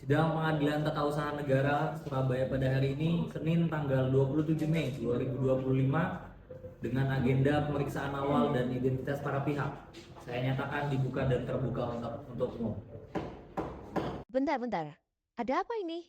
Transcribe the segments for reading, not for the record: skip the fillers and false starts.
Sidang Pengadilan Tata Usaha Negara Surabaya pada hari ini, Senin tanggal 27 Mei 2025, dengan agenda pemeriksaan awal dan identitas para pihak. Saya nyatakan dibuka dan terbuka untuk umum. Bentar. Ada apa ini?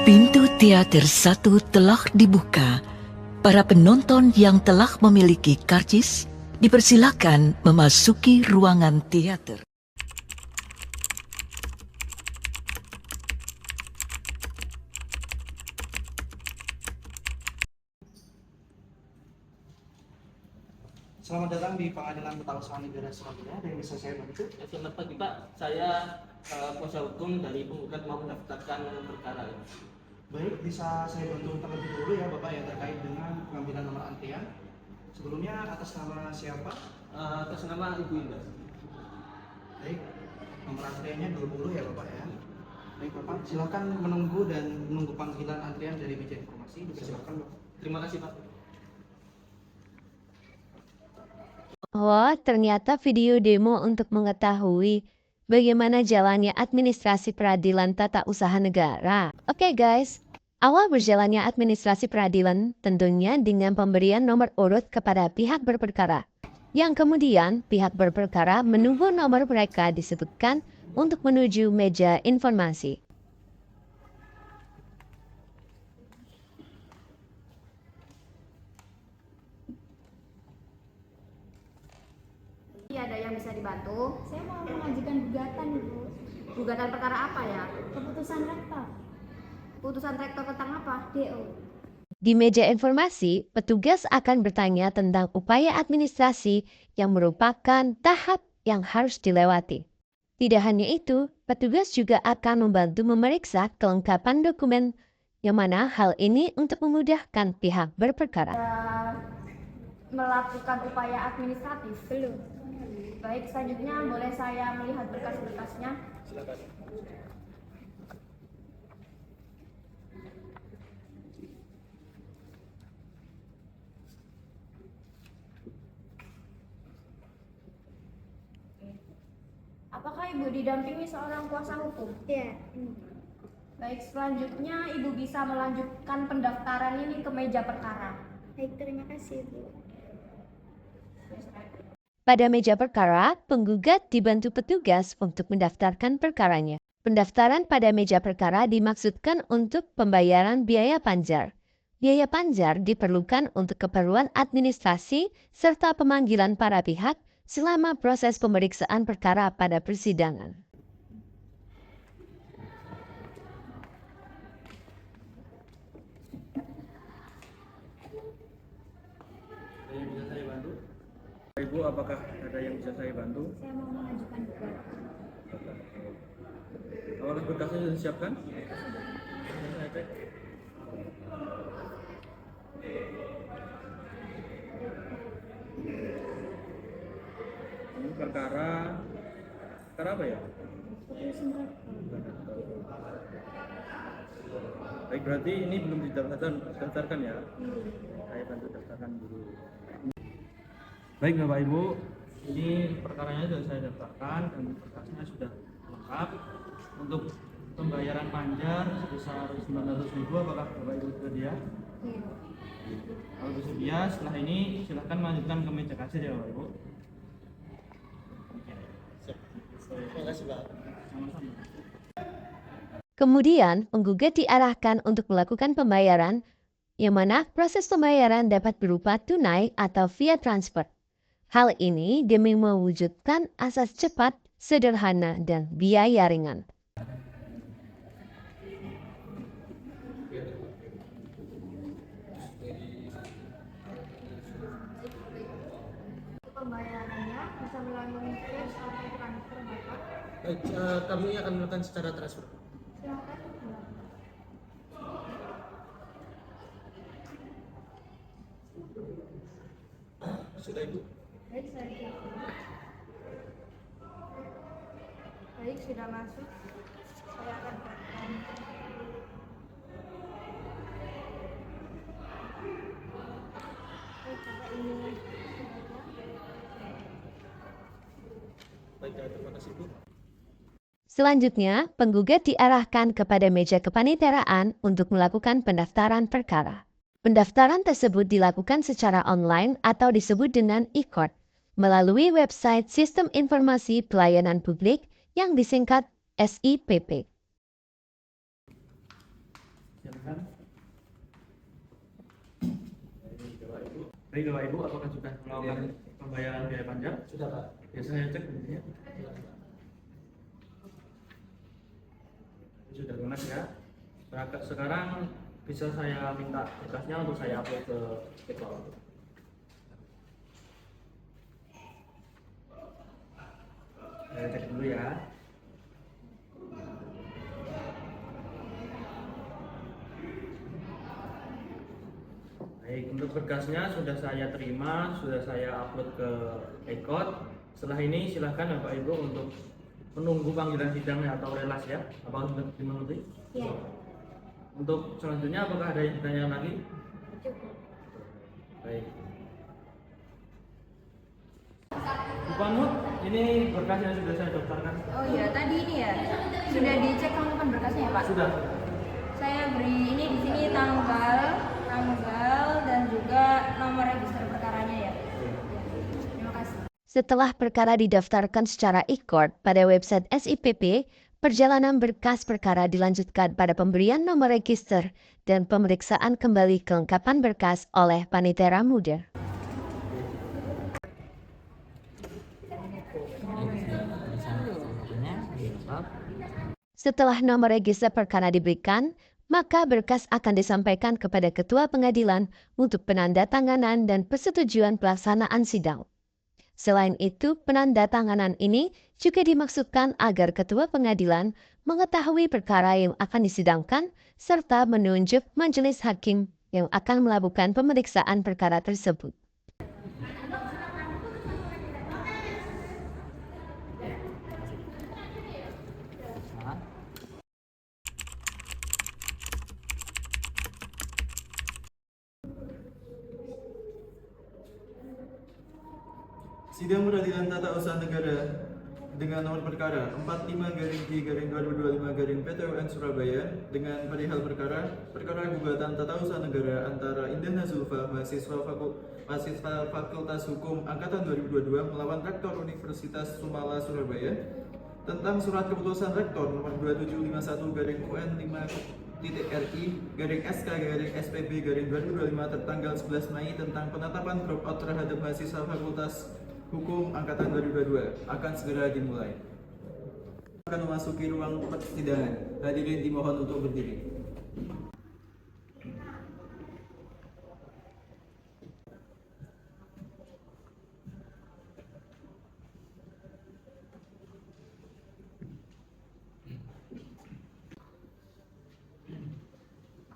Pintu teater 1 telah dibuka. Para penonton yang telah memiliki karcis dipersilakan memasuki ruangan teater. Selamat datang di Pengadilan Tata Usaha Negara Surabaya. Ada yang bisa saya bantu? Selamat pagi Pak, saya kuasa hukum dari penggugat mau mendaftarkan perkara ini. Baik, bisa saya bantu terlebih dahulu ya Bapak ya terkait dengan pengambilan nomor antrian. Sebelumnya atas nama siapa? Atas nama Ibu Indah. Baik, nomor antriannya 20 ya Bapak ya. Baik Bapak, silakan menunggu dan menunggu panggilan antrian dari meja informasi. Silakan Bapak. Terima kasih Pak. Oh, ternyata video demo untuk mengetahui bagaimana jalannya administrasi peradilan tata usaha negara. Oke guys, awal berjalannya administrasi peradilan tentunya dengan pemberian nomor urut kepada pihak berperkara. Yang kemudian pihak berperkara menunggu nomor mereka disebutkan untuk menuju meja informasi. Ada yang bisa dibantu? Saya mau mengajukan gugatan, Ibu. Gugatan perkara apa ya? Keputusan rektor Putusan rektor tentang apa? DO. Di meja informasi, petugas akan bertanya tentang upaya administrasi yang merupakan tahap yang harus dilewati. Tidak hanya itu, petugas juga akan membantu memeriksa kelengkapan dokumen, yang mana hal ini untuk memudahkan pihak berperkara. Melakukan upaya administratif? Belum. Baik, selanjutnya boleh saya melihat berkas-berkasnya? Silakan. Apakah Ibu Ibu didampingi seorang kuasa hukum. Iya, ini. Baik, selanjutnya Ibu bisa melanjutkan pendaftaran ini ke meja perkara. Baik, terima kasih Ibu. Pada meja perkara, penggugat dibantu petugas untuk mendaftarkan perkaranya. Pendaftaran pada meja perkara dimaksudkan untuk pembayaran biaya panjar. Biaya panjar diperlukan untuk keperluan administrasi serta pemanggilan para pihak selama proses pemeriksaan perkara pada persidangan. Ada yang bisa saya bantu? Ibu, apakah ada yang bisa saya bantu? Saya mau mengajukan gugatan. Apakah berkasnya sudah disiapkan? Saya cek. Ini perkara apa ya? Keputusan rektor. Baik, berarti ini belum didaftarkan ya? Saya bantu daftarkan dulu. Baik Bapak Ibu, ini perkaranya sudah saya daftarkan dan berkasnya sudah lengkap. Untuk pembayaran panjar sebesar 900.000, apakah Bapak Ibu bersedia? Iya. Kalau bersedia, setelah ini silahkan melanjutkan ke meja kasir ya Bapak Ibu. Terima kasih Pak. Sama-sama. Kemudian, penggugat diarahkan untuk melakukan pembayaran, yang mana proses pembayaran dapat berupa tunai atau via transfer. Hal ini demi mewujudkan asas cepat, sederhana, dan biaya ringan. Pembayarannya bisa melalui cash atau transfer, Bapak. Baik, kami akan melakukan secara transfer. Silakan. Sudah Ibu. Baik, saya siap. Baik, sudah masuk. Saya akan tekan. Baik, Bapak, ini. Baik, terima kasih Bu. Selanjutnya, penggugat diarahkan kepada meja kepaniteraan untuk melakukan pendaftaran perkara. Pendaftaran tersebut dilakukan secara online atau disebut dengan e-court melalui website Sistem Informasi Pelayanan Publik yang disingkat SIPP. Silakan. Baik Bapak Ibu, apakah sudah melakukan pembayaran biaya panjang? Sudah Pak. Ya saya cek buktinya. Sudah lunas ya. Sekarang bisa saya minta berkasnya untuk saya upload ke cloud. Saya cek dulu ya. Baik, untuk berkasnya sudah saya terima, sudah saya upload ke e-court. Setelah ini silahkan Bapak Ibu untuk menunggu panggilan sidangnya atau relas ya. Apakah sudah dimengerti? Iya. Untuk selanjutnya apakah ada yang ditanyakan lagi? Cukup. Baik. Bu Panut, ini berkasnya sudah saya daftarkan. Oh iya, tadi ini ya. Sudah dicek kelengkapan berkasnya ya, Pak? Sudah. Saya beri ini di sini tanggal dan juga nomor register perkaranya ya. Terima kasih. Setelah perkara didaftarkan secara e-court pada website SIPP, perjalanan berkas perkara dilanjutkan pada pemberian nomor register dan pemeriksaan kembali kelengkapan berkas oleh panitera muda. Setelah nomor register perkara diberikan, maka berkas akan disampaikan kepada Ketua Pengadilan untuk penandatanganan dan persetujuan pelaksanaan sidang. Selain itu, penandatanganan ini juga dimaksudkan agar Ketua Pengadilan mengetahui perkara yang akan disidangkan serta menunjuk majelis hakim yang akan melakukan pemeriksaan perkara tersebut. Sidang Peradilan Tata Usaha Negara dengan nomor perkara 45-G-2025-PTUN Surabaya dengan perihal perkara gugatan tata usaha negara antara Indah Zulfa mahasiswa Fakultas Hukum angkatan 2022 melawan Rektor Universitas Sumala Surabaya tentang surat keputusan Rektor nomor 2751-5.5.RI/SK/SPB/2025 tertanggal 11 Mei tentang penetapan drop out terhadap mahasiswa Fakultas Hukum angkatan 2022 akan segera dimulai. Akan memasuki ruang persidangan. Hadirin dimohon untuk berdiri.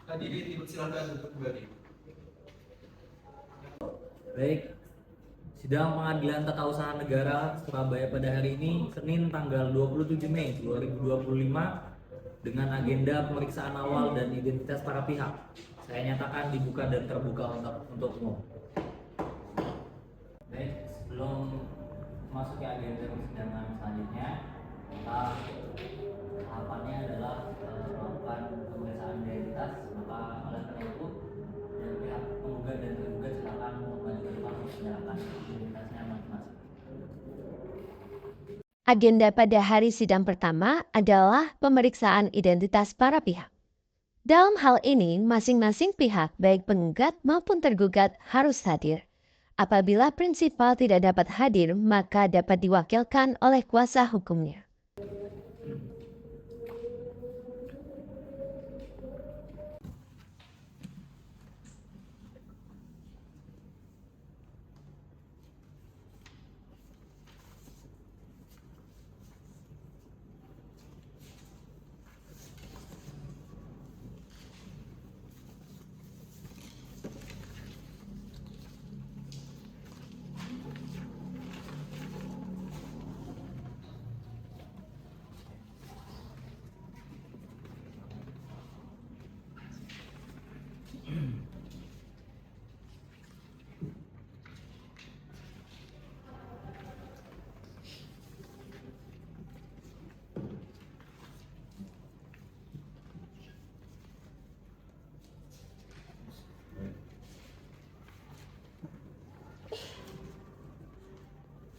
Hadirin dipersilakan untuk kembali. Baik, sidang pengadilan tata usaha negara Surabaya pada hari ini Senin tanggal 27 Mei 2025 dengan agenda pemeriksaan awal dan identitas para pihak. Saya nyatakan dibuka dan terbuka untuk umum. Baik, sebelum masuk ke agenda persidangan selanjutnya, tahapannya adalah melakukan pemeriksaan identitas. Maka oleh karena itu dari pihak penggugat dan tergugat silakan maju ke depan untuk menyerahkan identitasnya masing-masing. Agenda pada hari sidang pertama adalah pemeriksaan identitas para pihak. Dalam hal ini, masing-masing pihak, baik penggugat maupun tergugat, harus hadir. Apabila prinsipal tidak dapat hadir, maka dapat diwakilkan oleh kuasa hukumnya.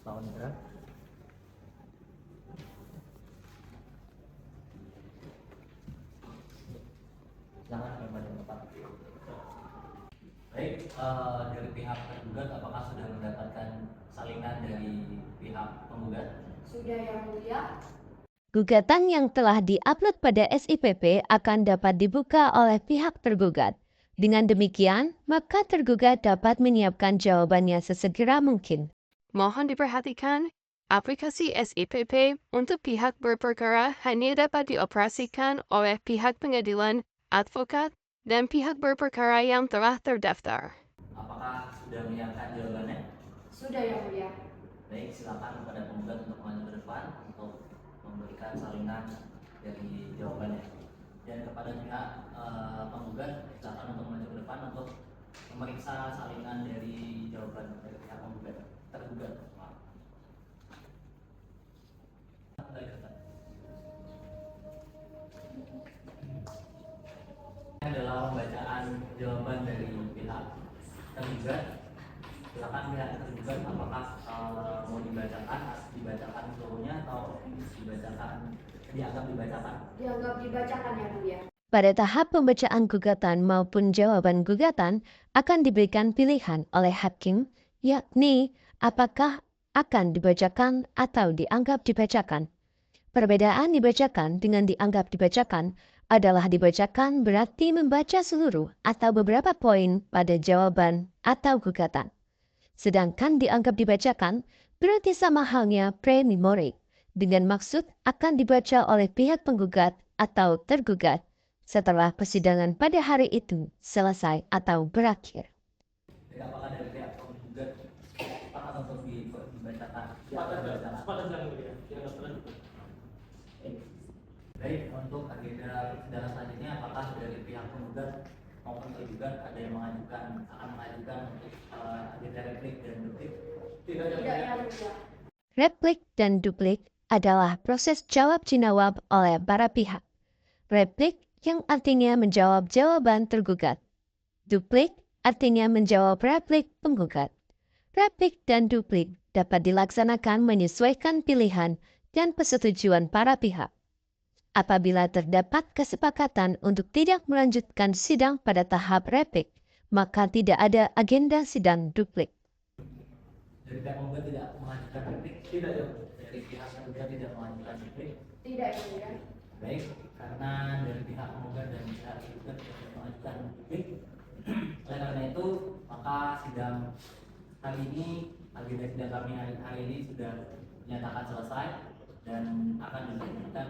Tahun ya. Jangan kembali ke tempat. Baik, dari pihak tergugat apakah sudah mendapatkan salinan dari pihak penggugat? Sudah yang mulia. Gugatan yang telah diupload pada SIPP akan dapat dibuka oleh pihak tergugat. Dengan demikian, maka tergugat dapat menyiapkan jawabannya sesegera mungkin. Mohon diperhatikan, aplikasi SIPP untuk pihak berperkara hanya dapat dioperasikan oleh pihak pengadilan, advokat, dan pihak berperkara yang telah terdaftar. Apakah sudah menyiapkan jawabannya? Sudah yang mulia. Baik, silakan kepada penggugat untuk maju ke depan untuk memberikan salinan dari jawabannya. Dan kepada pihak penggugat, silakan untuk maju ke depan untuk memeriksa salinan dari jawaban dari pihak penggugat tergugat. Ini adalah pembacaan jawaban dari pihak tergugat. Silakan pihak tergugat apakah mau dibacakan seluruhnya atau dianggap dibacakan? Dianggap dibacakan yang mulia. Pada tahap pembacaan gugatan maupun jawaban gugatan akan diberikan pilihan oleh hakim, yakni apakah akan dibacakan atau dianggap dibacakan. Perbedaan dibacakan dengan dianggap dibacakan adalah dibacakan berarti membaca seluruh atau beberapa poin pada jawaban atau gugatan. Sedangkan dianggap dibacakan berarti sama halnya pre-memorik dengan maksud akan dibaca oleh pihak penggugat atau tergugat setelah persidangan pada hari itu selesai atau berakhir. Apakah dari pihak penggugat sepakat untuk dibacakan? Baik, untuk agenda persidangan selanjutnya apakah dari pihak penggugat maupun tergugat ada yang akan mengajukan untuk agenda replik dan duplik? Tidak yang mulia. Replik dan duplik adalah proses jawab-jinawab oleh para pihak. Replik yang artinya menjawab jawaban tergugat. Duplik artinya menjawab replik penggugat. Replik dan duplik dapat dilaksanakan menyesuaikan pilihan dan persetujuan para pihak. Apabila terdapat kesepakatan untuk tidak melanjutkan sidang pada tahap replik, maka tidak ada agenda sidang duplik. Dari pihak penggugat tidak melanjutkan replik? Tidak ya. Dari pihak penggugat tidak melanjutkan replik? Tidak ya. Baik, karena dari pihak penggugat dan pihak penggugat tidak melanjutkan replik. Oleh karena itu, maka sidang hari ini, agenda sidang kami hari ini sudah dinyatakan selesai dan akan dilanjutkan,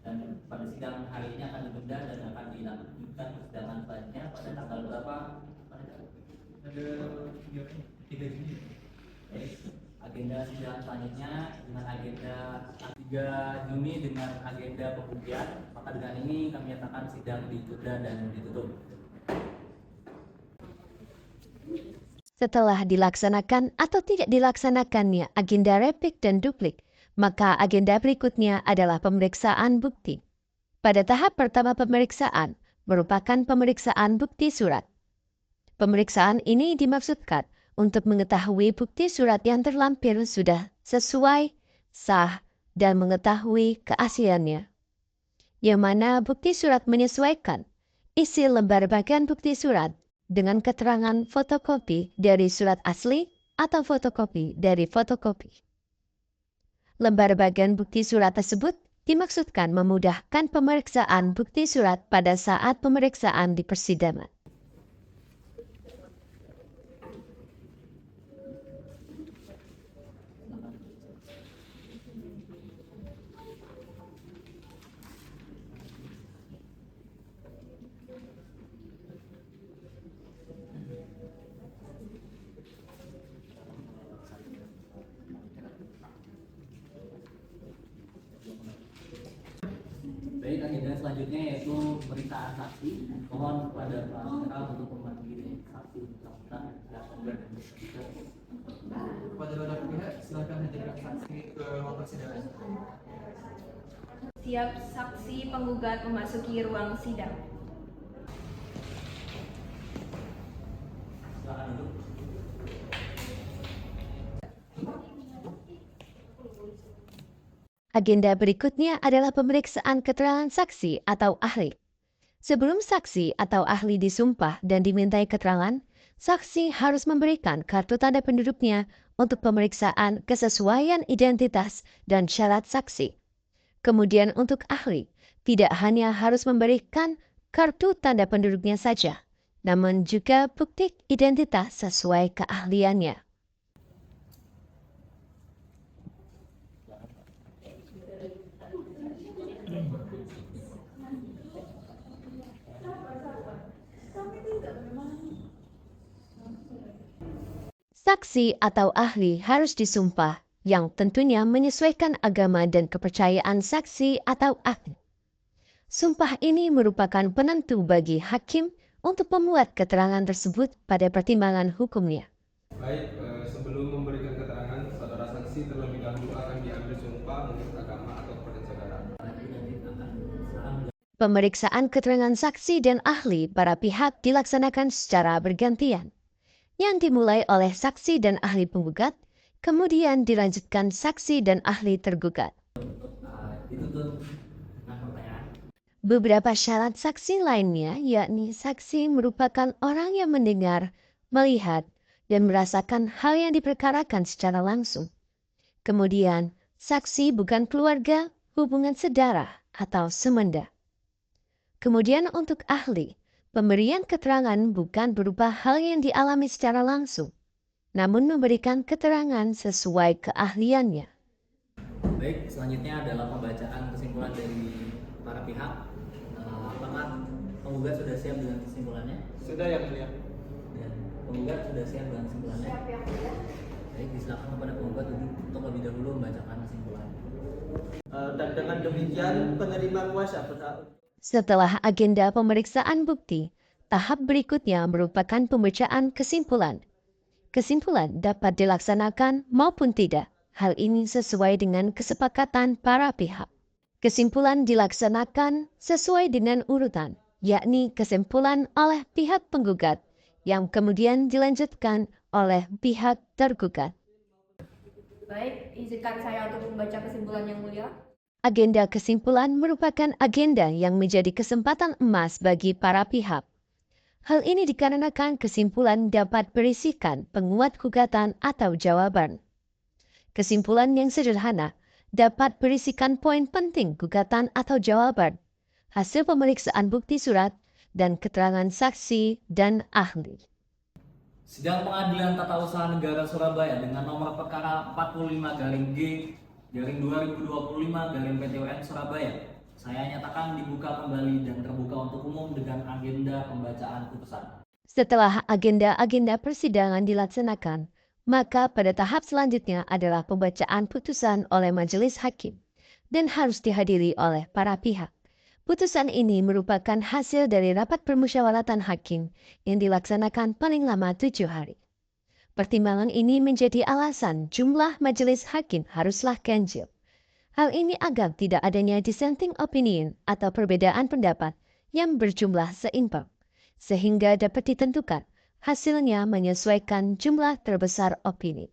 dan pada sidang hari ini akan ditunda dan akan dilanjutkan persidangan selanjutnya pada tanggal berapa? Pada 3 Juni. Baik, agenda sidang selanjutnya dengan agenda 3 Juni dengan agenda pembuktian. Maka dengan ini kami nyatakan sidang ditunda dan ditutup. Setelah dilaksanakan atau tidak dilaksanakannya agenda replik dan duplik, maka agenda berikutnya adalah pemeriksaan bukti. Pada tahap pertama pemeriksaan merupakan pemeriksaan bukti surat. Pemeriksaan ini dimaksudkan untuk mengetahui bukti surat yang terlampir sudah sesuai, sah, dan mengetahui keasliannya. Yang mana bukti surat menyesuaikan isi lembar bagian bukti surat dengan keterangan fotokopi dari surat asli atau fotokopi dari fotokopi. Lembar bagian bukti surat tersebut dimaksudkan memudahkan pemeriksaan bukti surat pada saat pemeriksaan di persidangan. Baik, agenda selanjutnya yaitu pemeriksaan saksi. Mohon kepada Pak Jenderal untuk memanggil saksi bersangkutan dan Kepada para pihak, silakan hadirkan saksi ke ruang persidangan. Siap saksi penggugat memasuki ruang sidang. silakan duduk. Agenda berikutnya adalah pemeriksaan keterangan saksi atau ahli. Sebelum saksi atau ahli disumpah dan dimintai keterangan, saksi harus memberikan kartu tanda penduduknya untuk pemeriksaan kesesuaian identitas dan syarat saksi. Kemudian untuk ahli, tidak hanya harus memberikan kartu tanda penduduknya saja, namun juga bukti identitas sesuai keahliannya. Saksi atau ahli harus disumpah yang tentunya menyesuaikan agama dan kepercayaan saksi atau ahli. Sumpah ini merupakan penentu bagi hakim untuk membuat keterangan tersebut pada pertimbangan hukumnya. Baik, sebelum memberikan keterangan, saudara saksi terlebih dahulu akan diambil sumpah menurut agama atau bernegara. Pemeriksaan keterangan saksi dan ahli para pihak dilaksanakan secara bergantian, yang dimulai oleh saksi dan ahli penggugat, kemudian dilanjutkan saksi dan ahli tergugat. Beberapa syarat saksi lainnya, yakni saksi merupakan orang yang mendengar, melihat, dan merasakan hal yang diperkarakan secara langsung. Kemudian, saksi bukan keluarga, hubungan saudara, atau semenda. Kemudian untuk ahli, pemberian keterangan bukan berupa hal yang dialami secara langsung, namun memberikan keterangan sesuai keahliannya. Baik, selanjutnya adalah pembacaan kesimpulan dari para pihak. Apakah penggugat sudah siap dengan kesimpulannya? Sudah ya mulia. Dan penggugat sudah siap dengan kesimpulannya? Siap yang mulia. Baik, disilakan kepada penggugat untuk lebih dahulu membacakan kesimpulan. Dan dengan demikian penerima kuasa berhak. Setelah agenda pemeriksaan bukti, tahap berikutnya merupakan pembacaan kesimpulan. Kesimpulan dapat dilaksanakan maupun tidak, Hal ini sesuai dengan kesepakatan para pihak. Kesimpulan dilaksanakan sesuai dengan urutan, yakni kesimpulan oleh pihak penggugat yang kemudian dilanjutkan oleh pihak tergugat. Baik, izinkan saya untuk membaca kesimpulan yang mulia. Agenda kesimpulan merupakan agenda yang menjadi kesempatan emas bagi para pihak. Hal ini dikarenakan kesimpulan dapat berisikan penguat gugatan atau jawaban. Kesimpulan yang sederhana dapat berisikan poin penting gugatan atau jawaban, hasil pemeriksaan bukti surat, dan keterangan saksi dan ahli. Sidang Pengadilan Tata Usaha Negara Surabaya dengan nomor perkara 45-G-2025-PTUN Surabaya. Saya nyatakan dibuka kembali dan terbuka untuk umum dengan agenda pembacaan putusan. Setelah agenda-agenda persidangan dilaksanakan, maka pada tahap selanjutnya adalah pembacaan putusan oleh majelis hakim dan harus dihadiri oleh para pihak. Putusan ini merupakan hasil dari rapat permusyawaratan hakim yang dilaksanakan paling lama 7 hari. Pertimbangan ini menjadi alasan jumlah majelis hakim haruslah ganjil. Hal ini agar tidak adanya dissenting opinion atau perbedaan pendapat yang berjumlah seimbang, sehingga dapat ditentukan hasilnya menyesuaikan jumlah terbesar opini.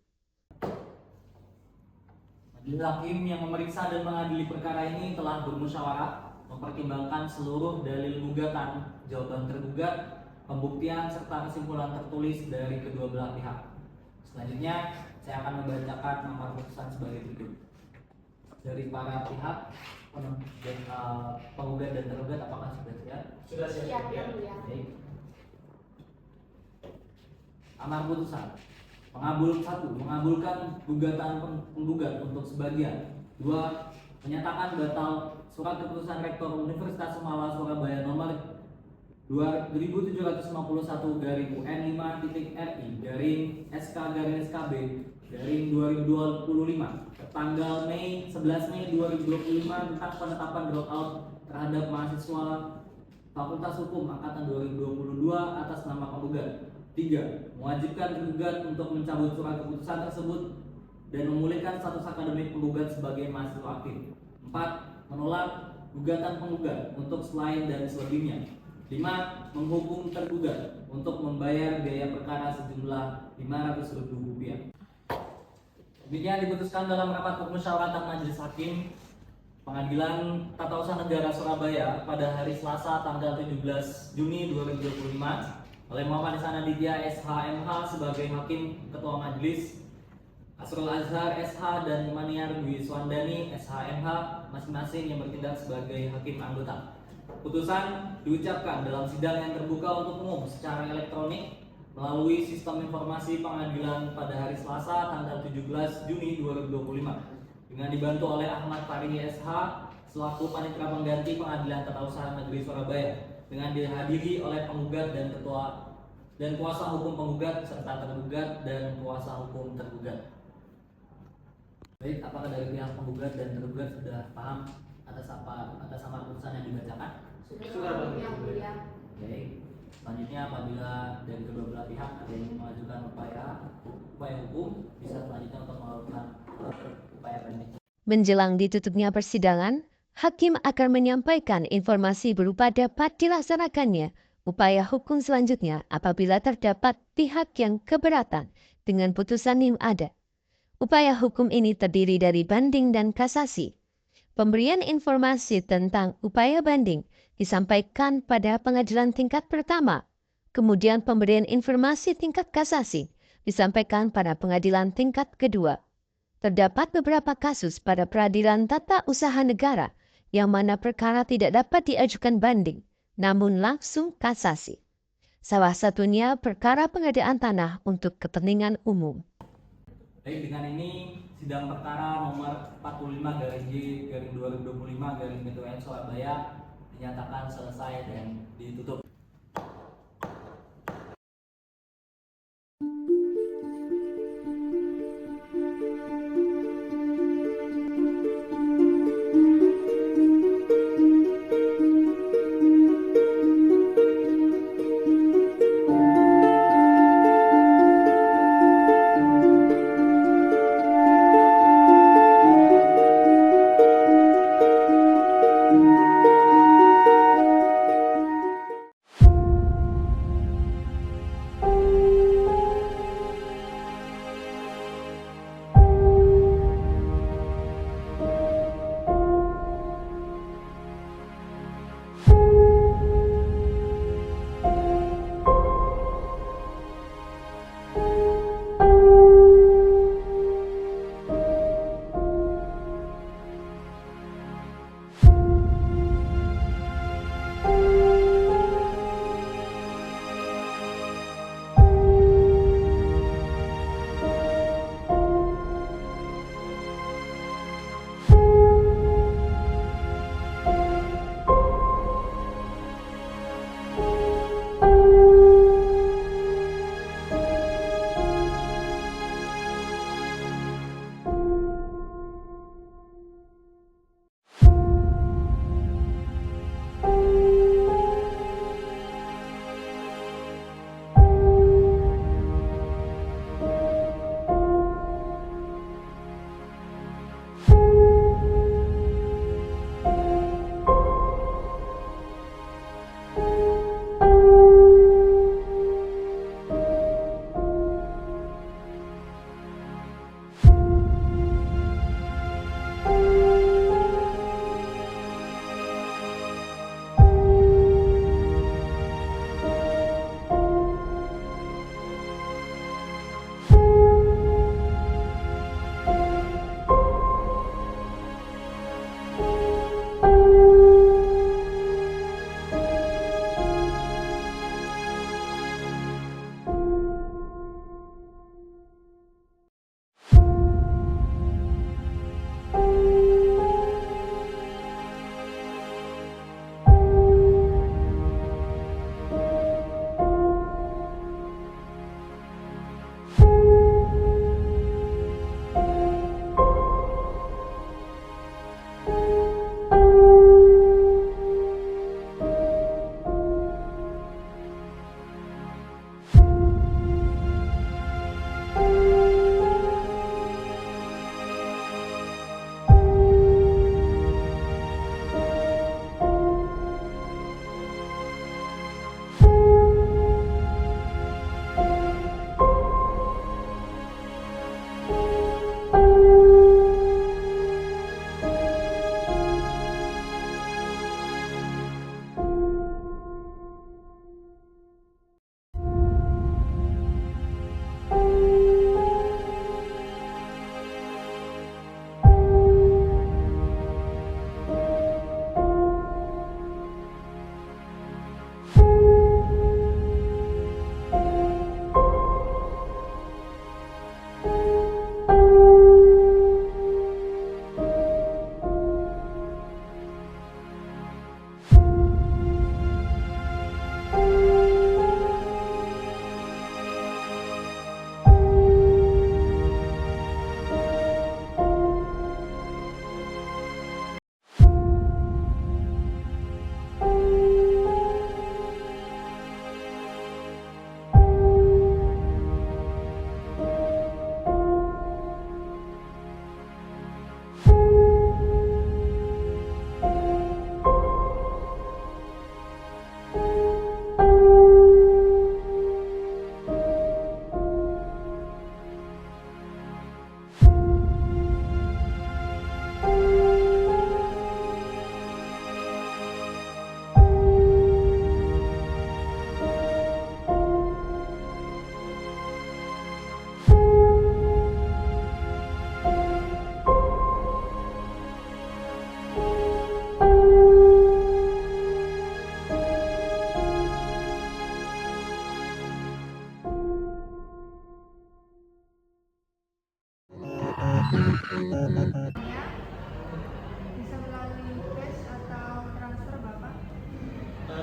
Majelis hakim yang memeriksa dan mengadili perkara ini telah bermusyawarah, mempertimbangkan seluruh dalil gugatan, jawaban tergugat, pembuktian, serta kesimpulan tertulis dari kedua belah pihak. Selanjutnya, saya akan membacakan amar putusan sebagai berikut. Dari para pihak, penggugat dan tergugat, apakah sudah siap? Sudah siap. Baik. Amar putusan. Mengabulkan gugatan penggugat untuk sebagian. 2. Menyatakan batal surat keputusan Rektor Universitas Semala Surabaya nomor 2795/SK-SKB/2025 tanggal 11 Mei 2025 tentang penetapan dropout terhadap mahasiswa Fakultas Hukum angkatan 2022 atas nama penggugat. 3. Mewajibkan tergugat untuk mencabut surat keputusan tersebut dan memulihkan status akademik penggugat sebagai mahasiswa aktif. 4. Menolak gugatan penggugat untuk selain dan selebihnya. 5. Menghukum tergugat untuk membayar biaya perkara sejumlah Rp500.000. Demikian diputuskan dalam rapat permusyawaratan Majelis Hakim Pengadilan Tata Usaha Negara Surabaya pada hari Selasa tanggal 17 Juni 2025 oleh Muhammad Ihsan Aditya SH.MH sebagai Hakim Ketua Majelis, Asrul Azhar SH dan Maniar Dwi Swandani SH.MH masing-masing yang bertindak sebagai Hakim Anggota. Putusan diucapkan dalam sidang yang terbuka untuk umum secara elektronik melalui sistem informasi pengadilan pada hari Selasa tanggal 17 Juni 2025 dengan dibantu oleh Ahmad Farihi SH selaku Panitera Pengganti Pengadilan Tata Usaha Negeri Surabaya dengan dihadiri oleh penggugat dan ketua dan kuasa hukum penggugat serta tergugat dan kuasa hukum tergugat. Baik, apakah dari pihak penggugat dan tergugat sudah paham atas amar putusan yang dibacakan? Sudah, yang mulia. Baik. Selanjutnya apabila dari kedua belah pihak ada yang mengajukan upaya hukum, bisa selanjutnya untuk melakukan upaya banding. Menjelang ditutupnya persidangan, hakim akan menyampaikan informasi berupa dapat dilaksanakannya upaya hukum selanjutnya apabila terdapat pihak yang keberatan dengan putusan yang ada. Upaya hukum ini terdiri dari banding dan kasasi. Pemberian informasi tentang upaya banding disampaikan pada pengadilan tingkat pertama. Kemudian pemberian informasi tingkat kasasi disampaikan pada pengadilan tingkat kedua. Terdapat beberapa kasus pada peradilan tata usaha negara yang mana perkara tidak dapat diajukan banding, namun langsung kasasi. Salah satunya perkara pengadaan tanah untuk kepentingan umum. Baik, dengan ini sidang perkara nomor 45/G/2025/PTUN Surabaya dinyatakan selesai dan ditutup.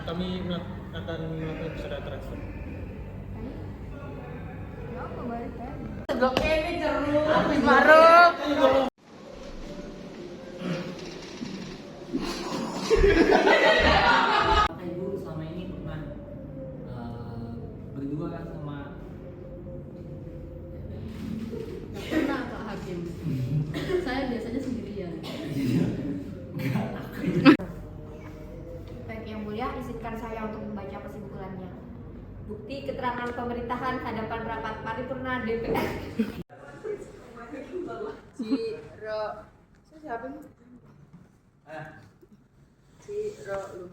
kami akan melakukan secara transfer. Ya, apa balik tadi? Apakah ibu selama ini pernah berdua kan sama Pernah Pak Hakim. Saya biasanya sendirian. Baik yang mulia, izinkan saya untuk membaca kesimpulannya. Bukti keterangan pemerintahan hadapan rapat paripurna DPR. Ciro. Siapa nih? Ciro lu.